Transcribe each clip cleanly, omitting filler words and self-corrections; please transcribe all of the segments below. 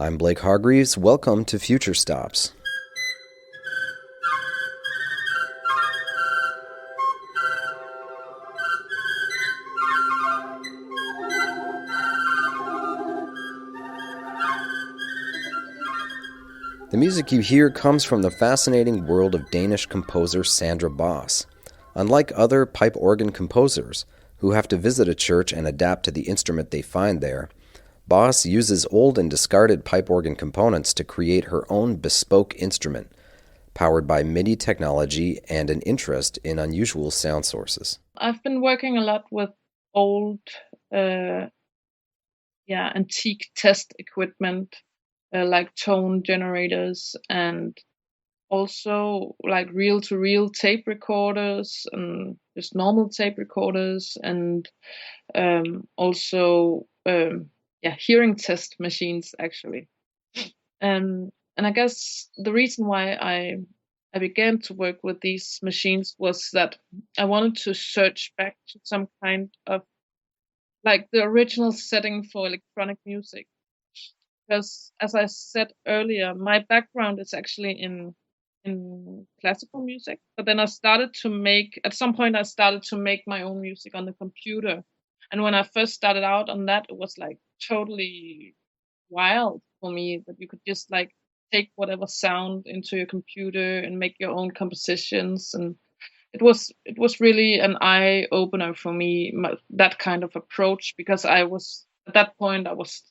I'm Blake Hargreaves. Welcome to FutureStops. The music you hear comes from the fascinating world of Danish composer Sandra Boss. Unlike other pipe organ composers, who have to visit a church and adapt to the instrument they find there, Boss uses old and discarded pipe organ components to create her own bespoke instrument, powered by MIDI technology and an interest in unusual sound sources. I've been working a lot with old, antique test equipment, like tone generators, and also like reel-to-reel tape recorders and just normal tape recorders, and also hearing test machines actually. And I guess the reason why I began to work with these machines was that I wanted to search back to some kind of like the original setting for electronic music. Because as I said earlier, my background is actually in classical music, but then at some point I started to make my own music on the computer. And when I first started out on that, it was like totally wild for me that you could just like take whatever sound into your computer and make your own compositions. And it was really an eye opener for me, that kind of approach, because I was at that point I was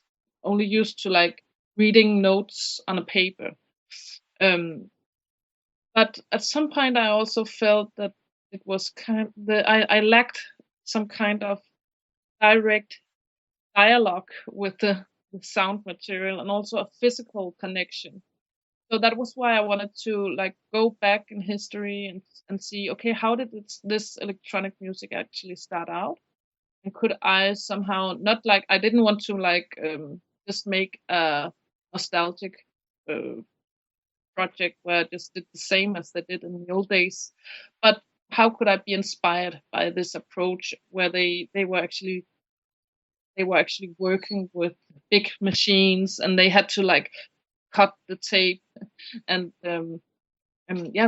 only used to like reading notes on a paper. Um but at some point I also felt that it was I lacked some kind of direct dialogue with the sound material, and also a physical connection. So that was why I wanted to like go back in history and see, okay, how did this electronic music actually start out, and could I somehow, not like I didn't want to like just make a nostalgic uh, project where I just did the same as they did in the old days, but how could I be inspired by this approach where they were actually working with big machines, and they had to like cut the tape and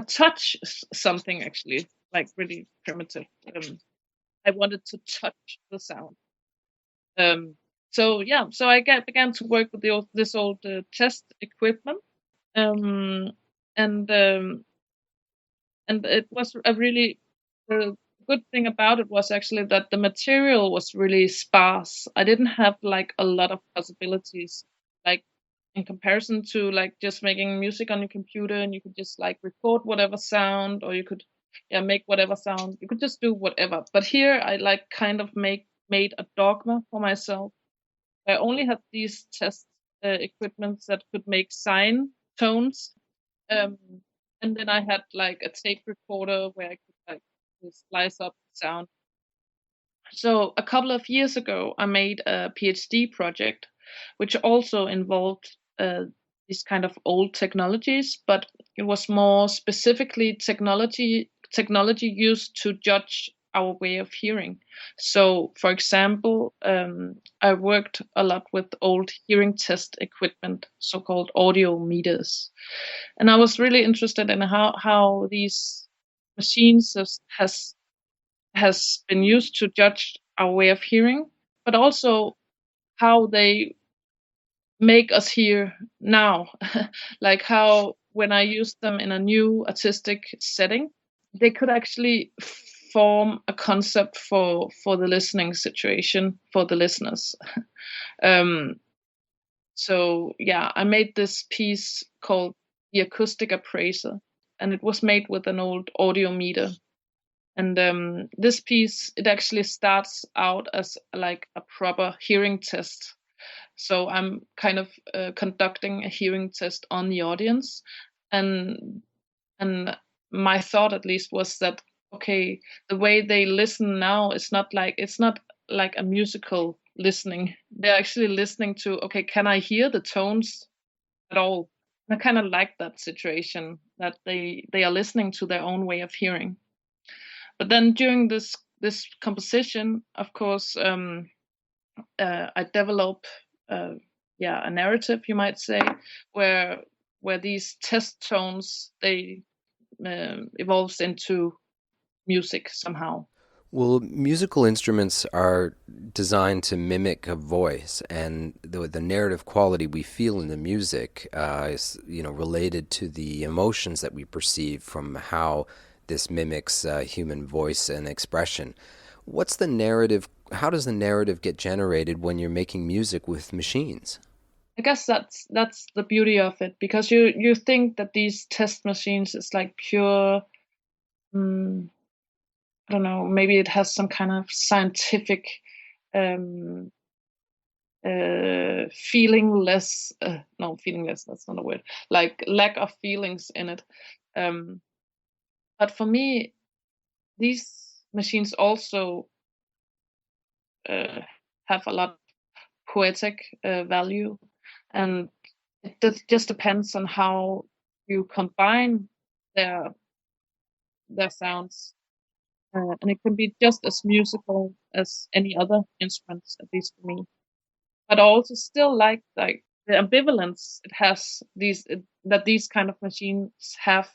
touch something actually like really primitive. I wanted to touch the sound. Um, so began to work with this old test equipment, um, and um, and it was a really the good thing about it was actually that the material was really sparse. I didn't have like a lot of possibilities, like in comparison to like just making music on your computer, and you could just like record whatever sound, or you could make whatever sound. You could just do whatever. But here I like kind of made a dogma for myself. I only had these test equipments that could make sine tones, um, and then I had like a tape recorder where I could like slice up the sound. So a couple of years ago, I made a PhD project, which also involved these kind of old technologies, but it was more specifically technology used to judge our way of hearing. So, for example, I worked a lot with old hearing test equipment, so-called audio meters, and I was really interested in how these machines has been used to judge our way of hearing, but also how they make us hear now. Like how when I use them in a new artistic setting, they could actually form a concept for the listening situation for the listeners. um, so yeah, I made this piece called the acoustic appraiser, and it was made with an old audio meter. And this piece, it actually starts out as like a proper hearing test. So I'm kind of conducting a hearing test on the audience, and and my thought at least was that, okay, the way they listen now is not like a musical listening. They're actually listening to, okay, can I hear the tones at all? And I kind of like that situation, that they are listening to their own way of hearing. But then during this composition, of course, I develop a narrative, you might say, where these test tones they evolves into music somehow. Well, musical instruments are designed to mimic a voice, and the narrative quality we feel in the music is, related to the emotions that we perceive from how this mimics human voice and expression. What's the narrative? How does the narrative get generated when you're making music with machines? I guess that's the beauty of it, because you think that these test machines is like pure. Mm, I don't know. Maybe it has some kind of scientific um, feelingless. No, feelingless. That's not a word. Like lack of feelings in it. Um, but for me, these machines also uh, have a lot of poetic value, and just depends on how you combine their sounds, and it can be just as musical as any other instruments, at least for me. But I also still like the ambivalence it has that these kind of machines have,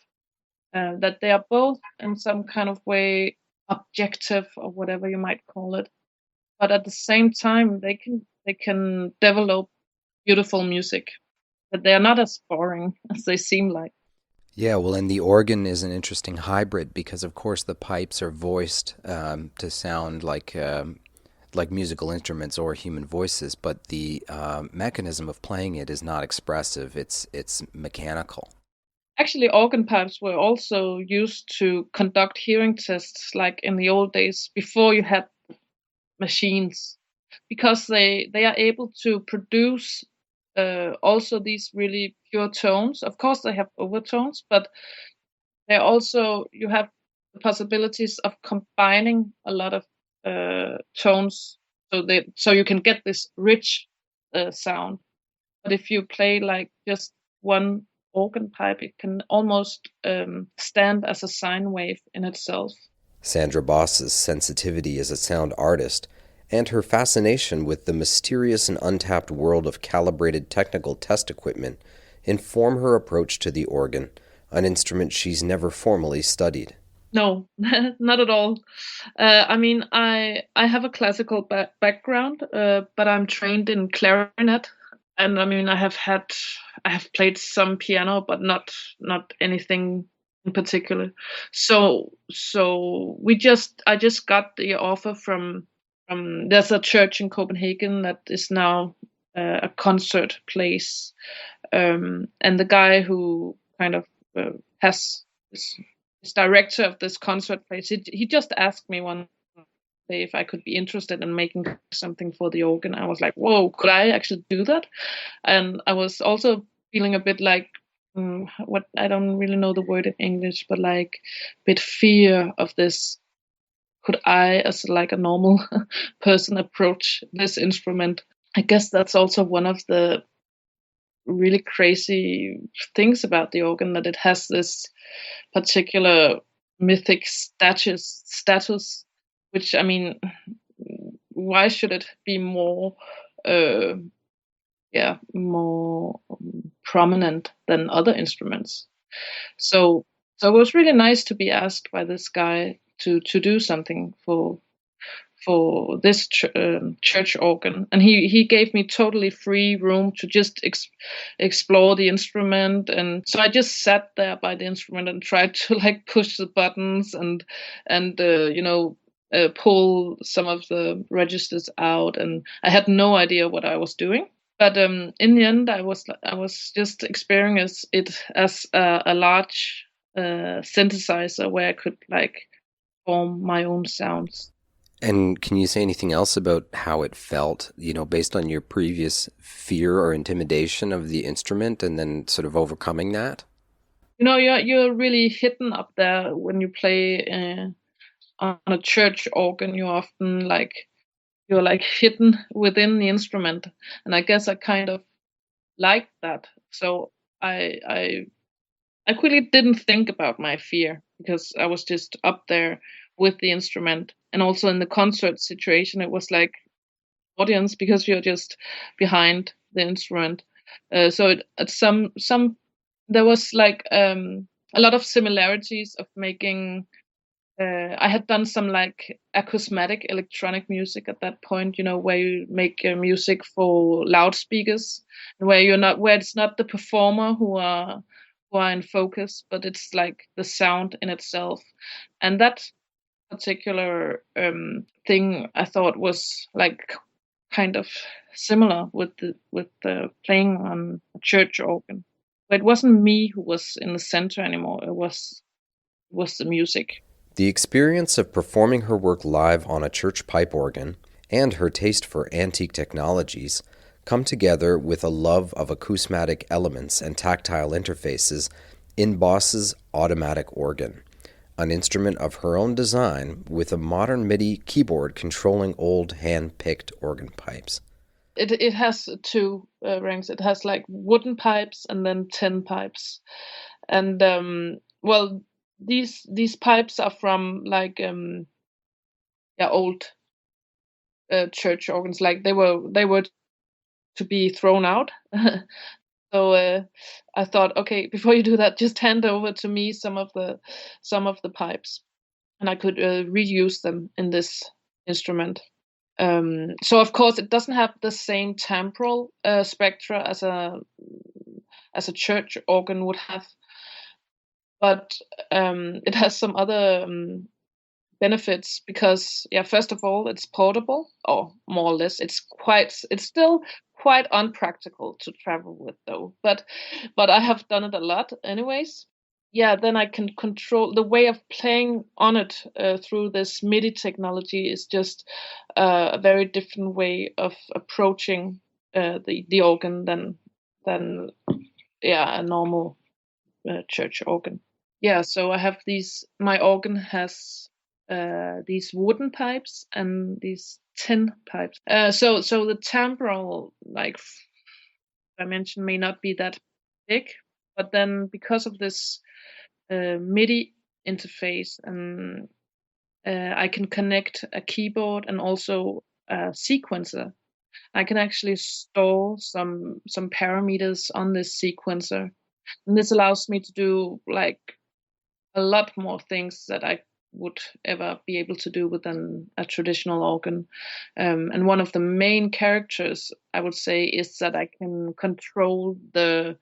that they are both in some kind of way objective or whatever you might call it, but at the same time they can develop beautiful music, but they are not as boring as they seem like. Yeah, well, and the organ is an interesting hybrid because, of course, the pipes are voiced to sound like musical instruments or human voices, but the mechanism of playing it is not expressive. It's mechanical. Actually, organ pipes were also used to conduct hearing tests, like in the old days before you had machines, because they are able to produce also these really pure tones. Of course, they have overtones, but they also you have the possibilities of combining a lot of tones, so you can get this rich sound. But if you play like just one organ pipe, it can almost stand as a sine wave in itself. Sandra Boss's sensitivity as a sound artist and her fascination with the mysterious and untapped world of calibrated technical test equipment inform her approach to the organ, an instrument she's never formally studied. No, not at all. I mean, I have a classical background, but I'm trained in clarinet, and I mean, I have played some piano, but not anything in particular. So I just got the offer from there's a church in Copenhagen that is now a concert place, and the guy who kind of has this director of this concert place, he just asked me one day if I could be interested in making something for the organ. I was like, whoa, could I actually do that? And I was also feeling a bit like, what, I don't really know the word in English, but like a bit fear of this. Could I, as like a normal person, approach this instrument? I guess that's also one of the really crazy things about the organ, that it has this particular mythic status, which, I mean, why should it be more uh more prominent than other instruments? So it was really nice to be asked by this guy to do something for this church organ, and he gave me totally free room to just explore the instrument. And so I just sat there by the instrument and tried to like push the buttons and pull some of the registers out, and I had no idea what I was doing. But in the end, I was just experiencing it as a large synthesizer where I could like form my own sounds. And can you say anything else about how it felt, based on your previous fear or intimidation of the instrument and then sort of overcoming that? You're really hidden up there when you play on a church organ. You're like hidden within the instrument, and I guess I kind of liked that. So I I I quickly didn't think about my fear, because I was just up there with the instrument. And also in the concert situation, it was like audience, because you're just behind the instrument. So at some there was like a lot of similarities of making. I had done some like acousmatic electronic music at that point, where you make music for loudspeakers, and where it's not the performer who are in focus, but it's like the sound in itself. And that particular thing I thought was like kind of similar with the playing on a church organ. But it wasn't me who was in the center anymore. It was the music. The experience of performing her work live on a church pipe organ and her taste for antique technologies come together with a love of acousmatic elements and tactile interfaces in Boss's automatic organ, an instrument of her own design with a modern MIDI keyboard controlling old hand-picked organ pipes. It has two rings. It has like wooden pipes and then tin pipes, and well, these pipes are from like old church organs. Like they were to be thrown out. So I thought, okay, before you do that, just hand over to me some of the pipes, and I could reuse them in this instrument. So of course it doesn't have the same temporal spectra as a church organ would have, but it has some other benefits because, yeah, first of all, it's portable, or more or less. It's still quite unpractical to travel with, though. But I have done it a lot, anyways. Yeah, then I can control the way of playing on it through this MIDI technology. Is just a very different way of approaching the organ than yeah, a normal church organ. Yeah, so I have these. My organ has these wooden pipes and these tin pipes. So the temporal like dimension may not be that big, but then because of this MIDI interface, and I can connect a keyboard and also a sequencer. I can actually store some parameters on this sequencer, and this allows me to do like a lot more things that I would ever be able to do with a traditional organ. And one of the main characters, I would say, is that I can control the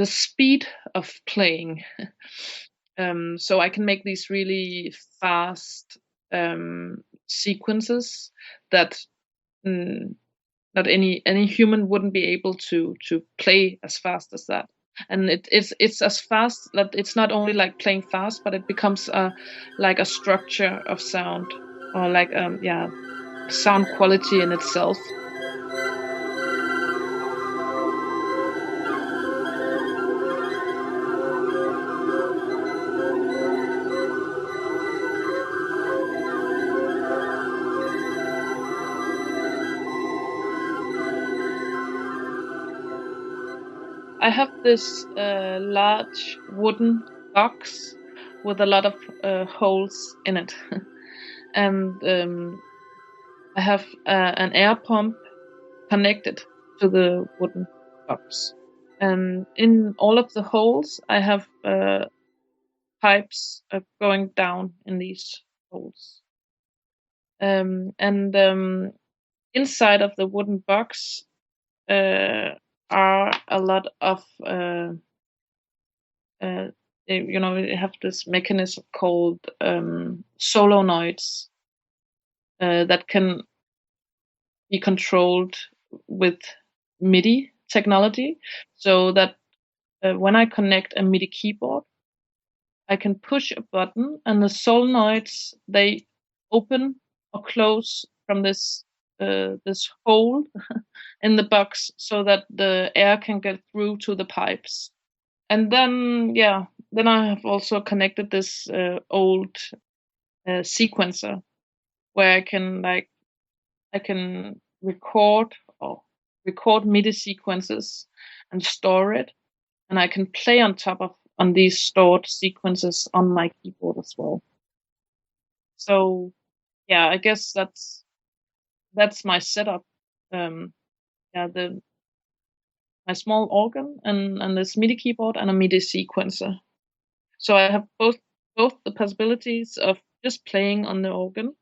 speed of playing. So I can make these really fast sequences that not any human wouldn't be able to play as fast as that. And it's as fast that it's not only like playing fast, but it becomes like a structure of sound, or like sound quality in itself. I have this large wooden box with a lot of holes in it, and I have an air pump connected to the wooden box. And in all of the holes, I have pipes going down in these holes. And inside of the wooden box are a lot of they have this mechanism called solenoids that can be controlled with MIDI technology, so that when I connect a MIDI keyboard, I can push a button and the solenoids, they open or close from this hole in the box, so that the air can get through to the pipes. And then I have also connected this old sequencer, where I can record MIDI sequences and store it, and I can play on these stored sequences on my keyboard as well. So yeah, I guess that's my setup. Yeah, my small organ and this MIDI keyboard and a MIDI sequencer. So I have both the possibilities of just playing on the organ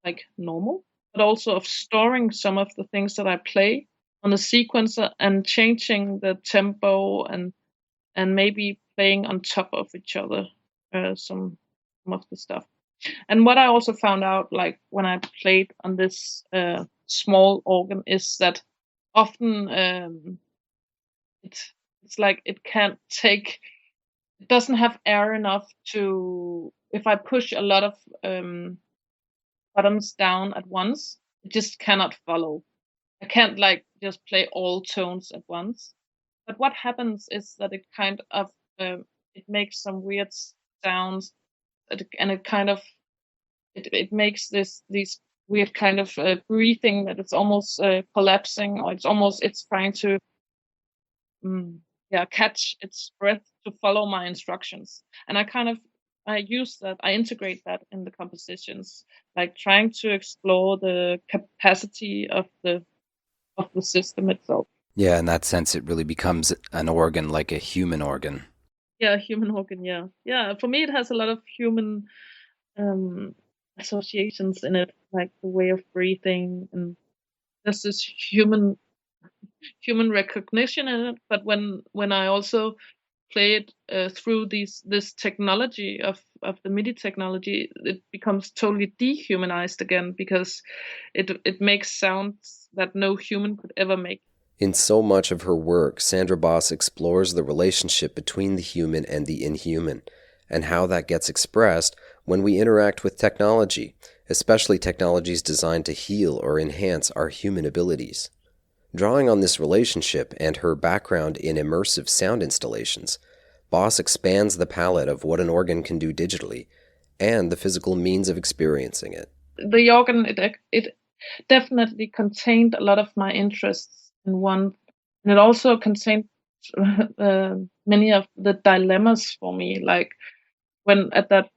like normal, but also of storing some of the things that I play on the sequencer and changing the tempo and maybe playing on top of each other some of the stuff. And what I also found out, like when I played on this small organ, is that often it's like it can't take, it doesn't have air enough to, if I push a lot of buttons down at once, it just cannot follow. I can't like just play all tones at once. But what happens is that it kind of it makes some weird sounds, and it kind of it makes these weird kind of breathing that it's almost collapsing, or it's trying to catch its breath to follow my instructions. And I use that, I integrate that in the compositions, like trying to explore the capacity of the system itself. Yeah, in that sense, it really becomes an organ like a human organ. Yeah, human organ. Yeah, yeah. For me, it has a lot of human um, associations in it, like the way of breathing, and there's this human recognition in it. But when I also play it through this technology of the MIDI technology, it becomes totally dehumanized again, because it makes sounds that no human could ever make. In so much of her work, Sandra Boss explores the relationship between the human and the inhuman, and how that gets expressed when we interact with technology, especially technologies designed to heal or enhance our human abilities. Drawing on this relationship and her background in immersive sound installations, Boss expands the palette of what an organ can do digitally and the physical means of experiencing it. The organ, it definitely contained a lot of my interests in one, and it also contained many of the dilemmas for me. Like when at that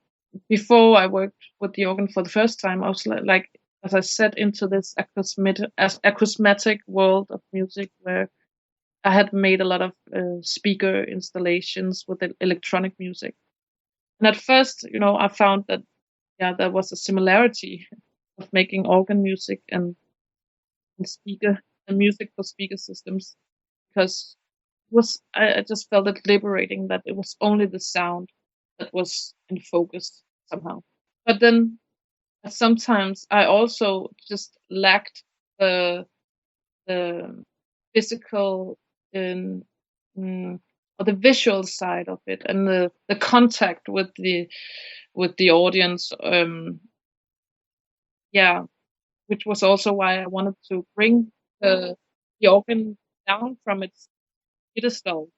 before I worked with the organ for the first time, I was like as I set into this acousmatic world of music, where I had made a lot of speaker installations with electronic music. And at first, I found that there was a similarity of making organ music and speaker and music for speaker systems, because I just felt it liberating that it was only the sound that was in focus somehow. But then sometimes I also just lacked the physical and or the visual side of it, and the contact with the audience. Yeah, which was also why I wanted to bring the organ down from its pedestal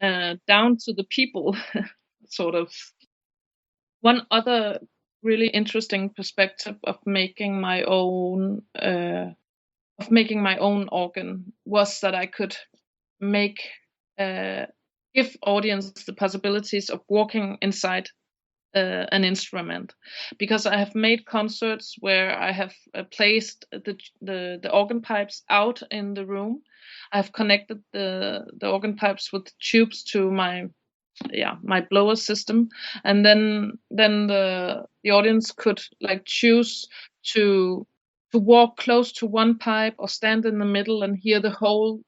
down to the people, sort of. One other really interesting perspective of making my own organ was that I could make uh, give audience the possibilities of walking inside an instrument, because I have made concerts where I have placed the organ pipes out in the room. I've connected the organ pipes with tubes to my blower system, and then the audience could like choose to walk close to one pipe or stand in the middle and hear the whole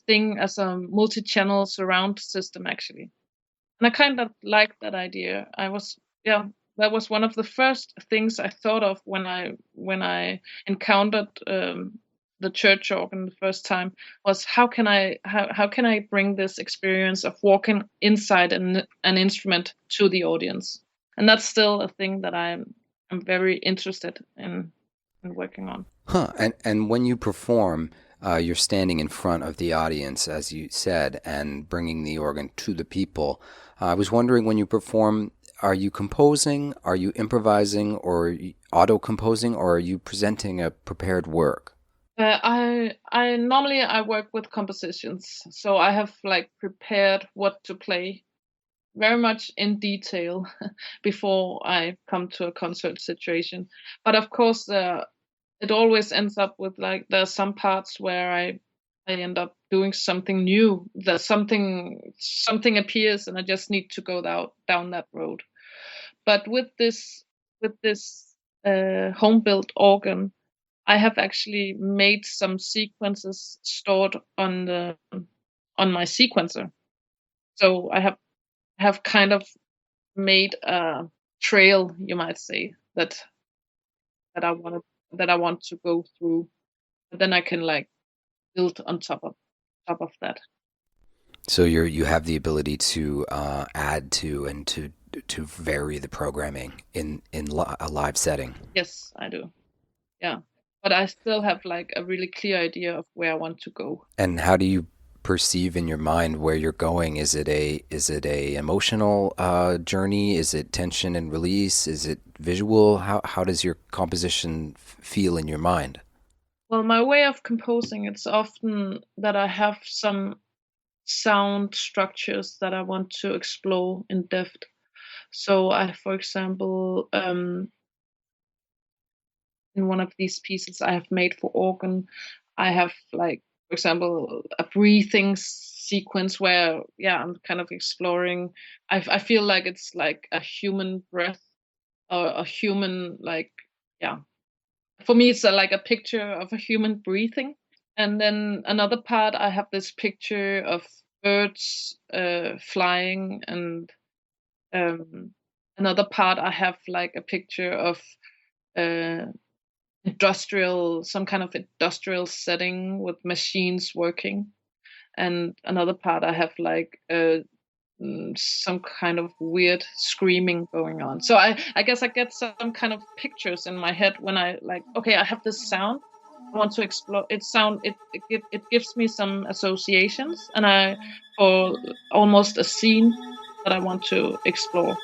thing as a multi-channel surround system, actually. And I kind of liked that idea. That was one of the first things I thought of when I encountered the church organ the first time, was how can I bring this experience of walking inside an instrument to the audience. And that's still a thing that I'm very interested in working on. Huh. And when you perform, you're standing in front of the audience, as you said, and bringing the organ to the people. I was wondering, when you perform, are you composing, are you improvising, or auto-composing, or are you presenting a prepared work? I normally I work with compositions, so I have like prepared what to play. very much in detail before I come to a concert situation. But of course, it always ends up with like there's some parts where I end up doing something new. There's something appears, and I just need to go down that road. But with this home built organ, I have actually made some sequences stored on my sequencer. So I have kind of made a trail, you might say, that I want that I want to go through. But then I can like build on top of that. So you have the ability to add to and to vary the programming in a live setting. Yes, I do. Yeah. But I still have like a really clear idea of where I want to go. And how do you perceive in your mind where you're going? Is it a emotional journey? Is it tension and release? Is it visual? How does your composition feel in your mind? Well, my way of composing, it's often that I have some sound structures that I want to explore in depth. So I, for example, in one of these pieces I have made for organ, I have like, for example, a breathing sequence where, yeah, I'm kind of exploring. I feel like it's like a human breath or a human like, yeah. For me, it's like a picture of a human breathing. And then another part, I have this picture of birds flying, and another part, I have like a picture of uh, some kind of industrial setting with machines working. And another part, I have like some kind of weird screaming going on. So I guess I get some kind of pictures in my head when I like, okay, I have this sound. I want to explore it. It gives me some associations, and I for almost a scene that I want to explore.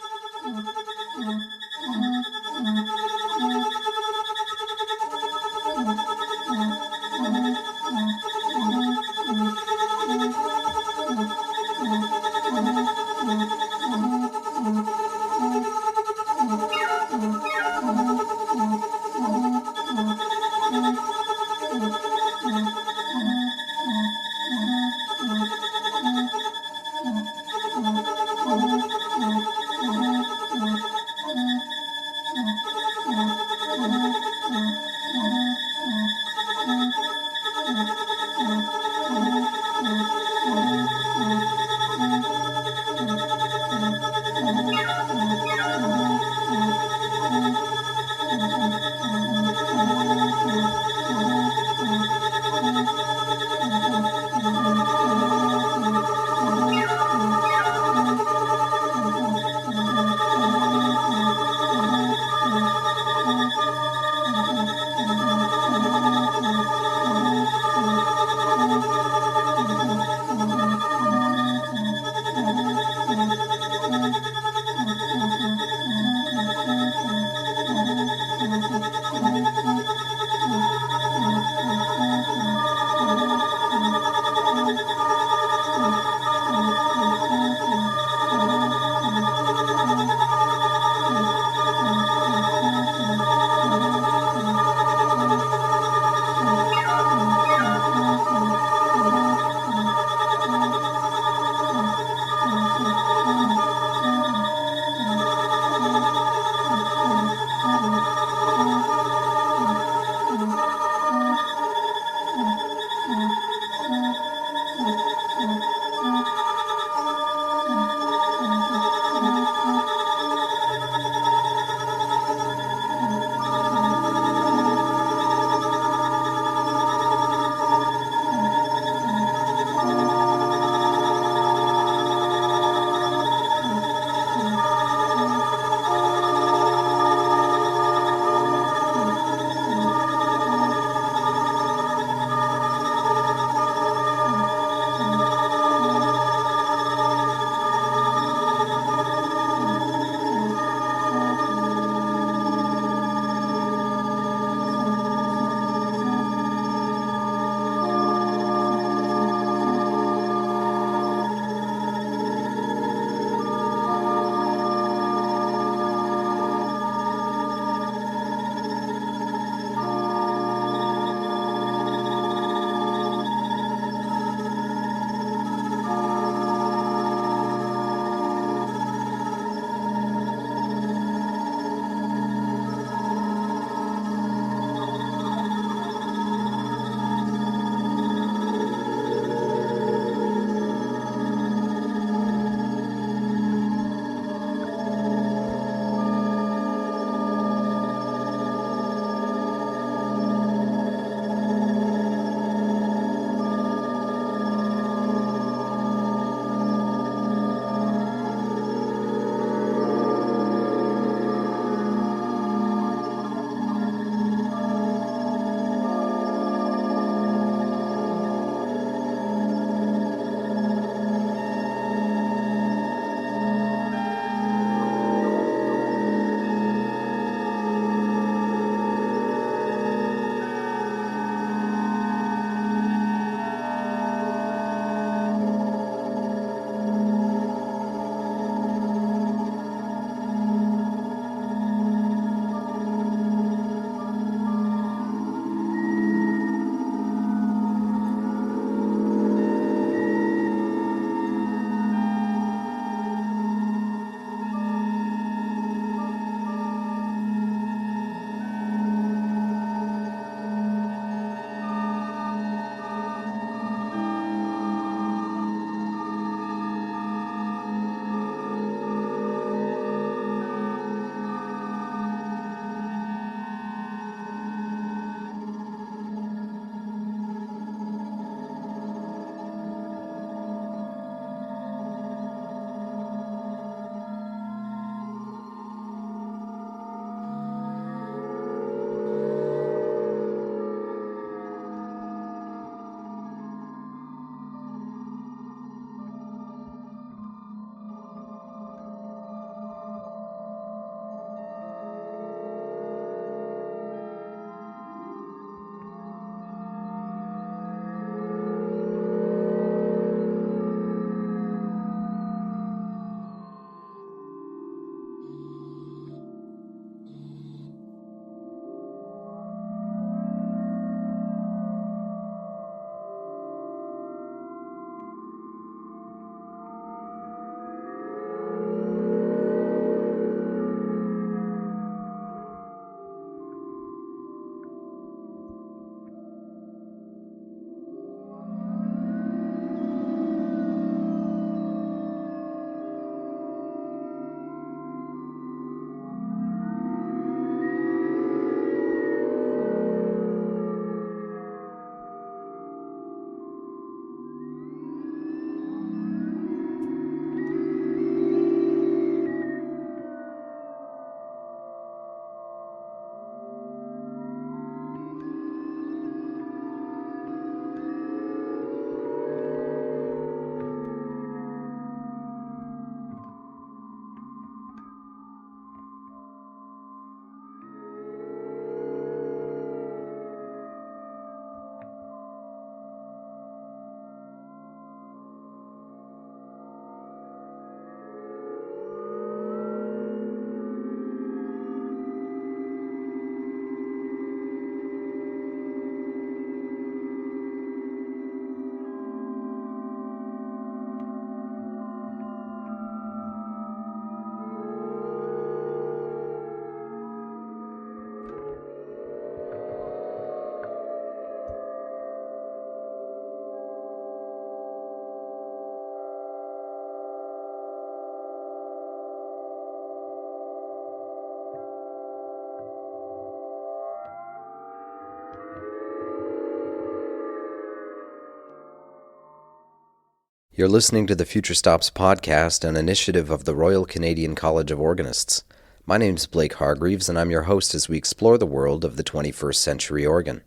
You're listening to the FutureStops podcast, an initiative of the Royal Canadian College of Organists. My name's Blake Hargreaves, and I'm your host as we explore the world of the 21st century organ.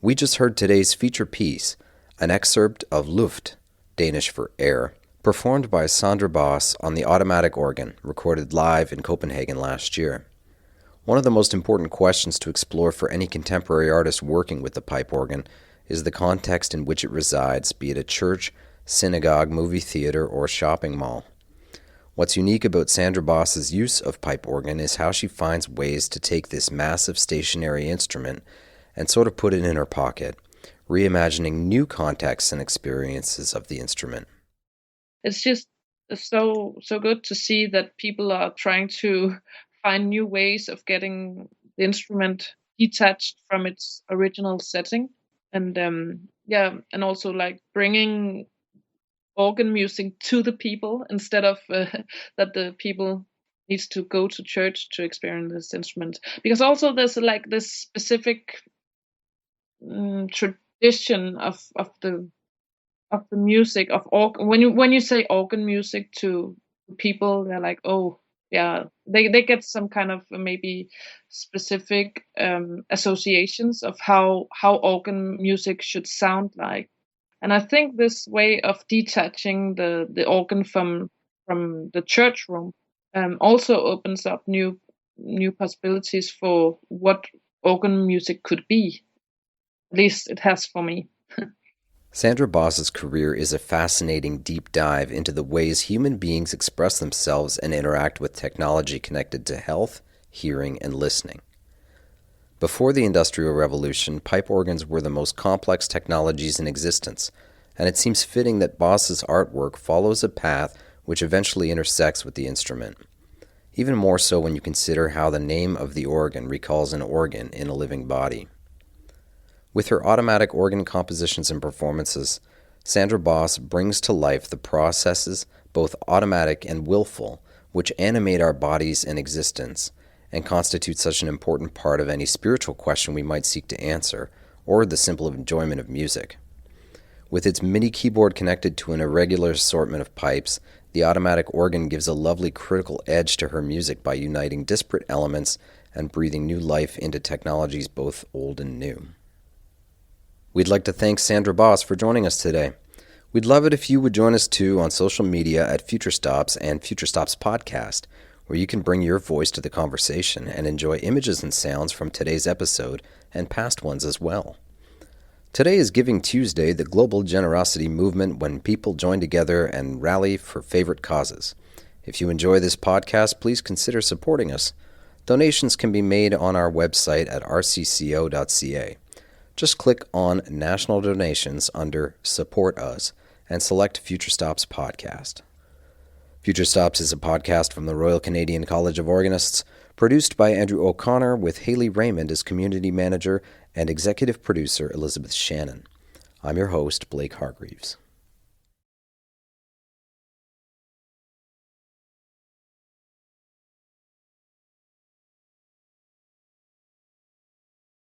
We just heard today's feature piece, an excerpt of Luft, Danish for air, performed by Sandra Boss on the automatic organ, recorded live in Copenhagen last year. One of the most important questions to explore for any contemporary artist working with the pipe organ is the context in which it resides, be it a church, synagogue, movie theater, or shopping mall. What's unique about Sandra Boss's use of pipe organ is how she finds ways to take this massive stationary instrument and sort of put it in her pocket, reimagining new contexts and experiences of the instrument. It's just so good to see that people are trying to find new ways of getting the instrument detached from its original setting, and and also like bringing organ music to the people instead of that the people needs to go to church to experience this instrument, because also there's like this specific tradition of the music of organ. When you say organ music to people, they're like, oh yeah, they get some kind of maybe specific associations of how organ music should sound like. And I think this way of detaching the organ from the church room also opens up new possibilities for what organ music could be. At least it has for me. Sandra Boss's career is a fascinating deep dive into the ways human beings express themselves and interact with technology connected to health, hearing, and listening. Before the Industrial Revolution, pipe organs were the most complex technologies in existence, and it seems fitting that Boss's artwork follows a path which eventually intersects with the instrument. Even more so when you consider how the name of the organ recalls an organ in a living body. With her automatic organ compositions and performances, Sandra Boss brings to life the processes, both automatic and willful, which animate our bodies and existence, and constitute such an important part of any spiritual question we might seek to answer, or the simple enjoyment of music. With its MIDI keyboard connected to an irregular assortment of pipes, the automatic organ gives a lovely critical edge to her music by uniting disparate elements and breathing new life into technologies both old and new. We'd like to thank Sandra Boss for joining us today. We'd love it if you would join us too on social media at FutureStops and FutureStops Podcast, where you can bring your voice to the conversation and enjoy images and sounds from today's episode and past ones as well. Today is Giving Tuesday, the global generosity movement when people join together and rally for favorite causes. If you enjoy this podcast, please consider supporting us. Donations can be made on our website at rcco.ca. Just click on National Donations under Support Us and select FutureStops Podcast. FutureStops is a podcast from the Royal Canadian College of Organists, produced by Andrew O'Connor with Haley Raymond as community manager and executive producer Elizabeth Shannon. I'm your host, Blake Hargreaves.